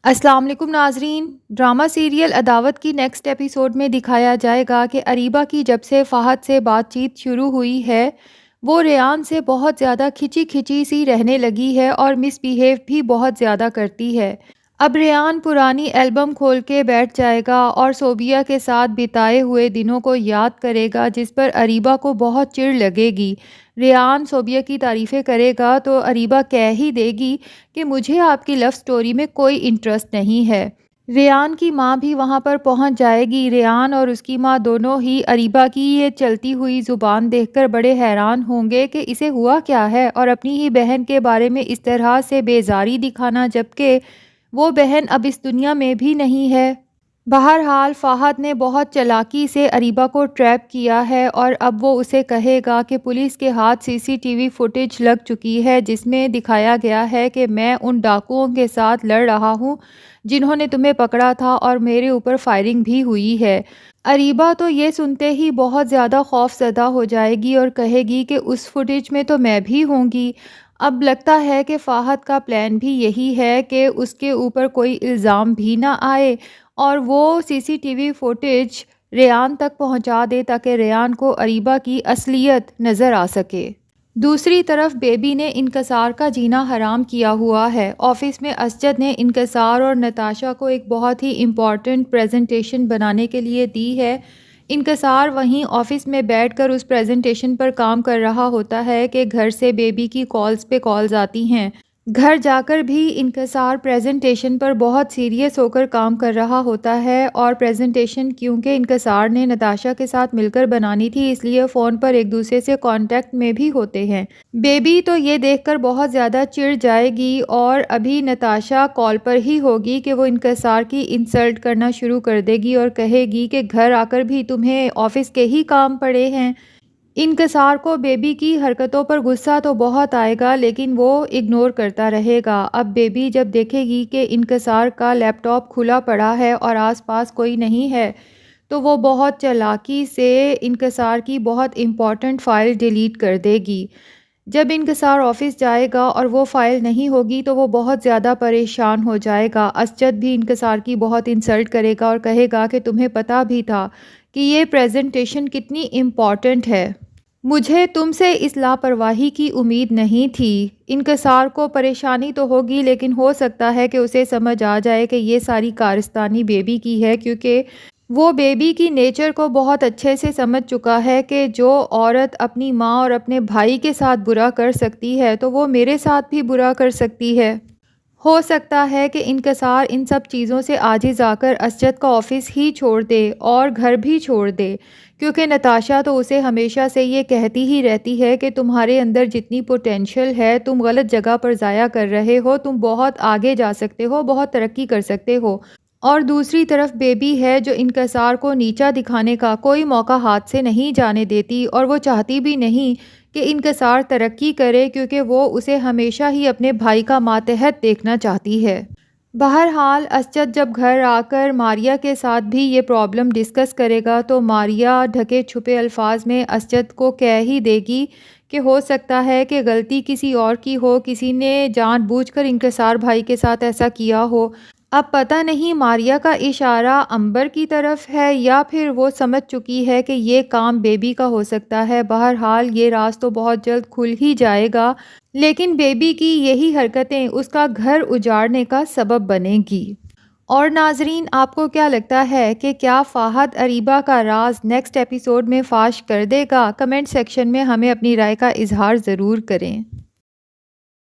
السلام علیکم ناظرین، ڈرامہ سیریل عداوت کی نیکسٹ ایپیسوڈ میں دکھایا جائے گا کہ اریبہ کی جب سے فہد سے بات چیت شروع ہوئی ہے وہ ریان سے بہت زیادہ کھچی کھچی سی رہنے لگی ہے اور مس بیہیو بھی بہت زیادہ کرتی ہے۔ اب ریان پرانی البم کھول کے بیٹھ جائے گا اور صوبیہ کے ساتھ بتائے ہوئے دنوں کو یاد کرے گا جس پر اریبہ کو بہت چڑ لگے گی۔ ریان صوبیہ کی تعریفیں کرے گا تو اریبہ کہہ ہی دے گی کہ مجھے آپ کی لو سٹوری میں کوئی انٹرسٹ نہیں ہے۔ ریان کی ماں بھی وہاں پر پہنچ جائے گی۔ ریان اور اس کی ماں دونوں ہی اریبہ کی یہ چلتی ہوئی زبان دیکھ کر بڑے حیران ہوں گے کہ اسے ہوا کیا ہے، اور اپنی ہی بہن کے بارے میں اس طرح سے بیزاری دکھانا جبکہ وہ بہن اب اس دنیا میں بھی نہیں ہے۔ بہرحال فہد نے بہت چالاکی سے اریبہ کو ٹریپ کیا ہے اور اب وہ اسے کہے گا کہ پولیس کے ہاتھ سی سی ٹی وی فوٹیج لگ چکی ہے جس میں دکھایا گیا ہے کہ میں ان ڈاکوؤں کے ساتھ لڑ رہا ہوں جنہوں نے تمہیں پکڑا تھا اور میرے اوپر فائرنگ بھی ہوئی ہے۔ اریبہ تو یہ سنتے ہی بہت زیادہ خوف زدہ ہو جائے گی اور کہے گی کہ اس فوٹیج میں تو میں بھی ہوں گی۔ اب لگتا ہے کہ فہد کا پلان بھی یہی ہے کہ اس کے اوپر کوئی الزام بھی نہ آئے اور وہ C C T V footage Ryan تک پہنچا دے تاکہ ریان کو اریبہ کی اصلیت نظر آ سکے۔ دوسری طرف بیبی نے انکسار کا جینا حرام کیا ہوا ہے۔ آفس میں اسجد نے انکسار اور نتاشا کو ایک بہت ہی امپورٹنٹ پریزنٹیشن بنانے کے لیے دی ہے۔ انکسار وہیں آفس میں بیٹھ کر اس پریزنٹیشن پر کام کر رہا ہوتا ہے کہ گھر سے بیبی کی کالز پہ کالز آتی ہیں۔ گھر جا کر بھی انکسار پریزنٹیشن پر بہت سیریس ہو کر کام کر رہا ہوتا ہے، اور پریزنٹیشن کیونکہ انکسار نے نتاشا کے ساتھ مل کر بنانی تھی اس لیے فون پر ایک دوسرے سے کانٹیکٹ میں بھی ہوتے ہیں۔ بیبی تو یہ دیکھ کر بہت زیادہ چڑ جائے گی اور ابھی نتاشا کال پر ہی ہوگی کہ وہ انکسار کی انسلٹ کرنا شروع کر دے گی اور کہے گی کہ گھر آ کر بھی تمہیں آفس کے ہی کام پڑے ہیں۔ انکسار کو بیبی کی حرکتوں پر غصہ تو بہت آئے گا لیکن وہ اگنور کرتا رہے گا۔ اب بیبی جب دیکھے گی کہ انکسار کا لیپ ٹاپ کھلا پڑا ہے اور آس پاس کوئی نہیں ہے تو وہ بہت چالاکی سے انکسار کی بہت امپورٹنٹ فائل ڈیلیٹ کر دے گی۔ جب انکسار آفس جائے گا اور وہ فائل نہیں ہوگی تو وہ بہت زیادہ پریشان ہو جائے گا۔ اسجد بھی انکسار کی بہت انسلٹ کرے گا اور کہے گا کہ تمہیں پتہ بھی تھا کہ یہ پریزنٹیشن کتنی امپورٹنٹ ہے۔ مجھے تم سے اس لاپرواہی کی امید نہیں تھی۔ انکسار کو پریشانی تو ہوگی لیکن ہو سکتا ہے کہ اسے سمجھ آ جائے کہ یہ ساری کارستانی بیبی کی ہے، کیونکہ وہ بیبی کی نیچر کو بہت اچھے سے سمجھ چکا ہے کہ جو عورت اپنی ماں اور اپنے بھائی کے ساتھ برا کر سکتی ہے تو وہ میرے ساتھ بھی برا کر سکتی ہے۔ ہو سکتا ہے کہ انکسار ان سب چیزوں سے عاجز آ کر اسجد کا آفس ہی چھوڑ دے اور گھر بھی چھوڑ دے، کیونکہ نتاشا تو اسے ہمیشہ سے یہ کہتی ہی رہتی ہے کہ تمہارے اندر جتنی پوٹینشل ہے تم غلط جگہ پر ضائع کر رہے ہو، تم بہت آگے جا سکتے ہو، بہت ترقی کر سکتے ہو۔ اور دوسری طرف بیبی ہے جو انکسار کو نیچا دکھانے کا کوئی موقع ہاتھ سے نہیں جانے دیتی اور وہ چاہتی بھی نہیں کہ انکسار ترقی کرے کیونکہ وہ اسے ہمیشہ ہی اپنے بھائی کا ماتحت دیکھنا چاہتی ہے۔ بہرحال اسجد جب گھر آ کر ماریا کے ساتھ بھی یہ پرابلم ڈسکس کرے گا تو ماریا ڈھکے چھپے الفاظ میں اسجد کو کہہ ہی دے گی کہ ہو سکتا ہے کہ غلطی کسی اور کی ہو، کسی نے جان بوجھ کر انکسار بھائی کے ساتھ ایسا کیا ہو۔ اب پتہ نہیں ماریا کا اشارہ امبر کی طرف ہے یا پھر وہ سمجھ چکی ہے کہ یہ کام بیبی کا ہو سکتا ہے۔ بہرحال یہ راز تو بہت جلد کھل ہی جائے گا، لیکن بیبی کی یہی حرکتیں اس کا گھر اجاڑنے کا سبب بنے گی۔ اور ناظرین، آپ کو کیا لگتا ہے کہ کیا فہد اریبہ کا راز نیکسٹ ایپیسوڈ میں فاش کر دے گا؟ کمنٹ سیکشن میں ہمیں اپنی رائے کا اظہار ضرور کریں۔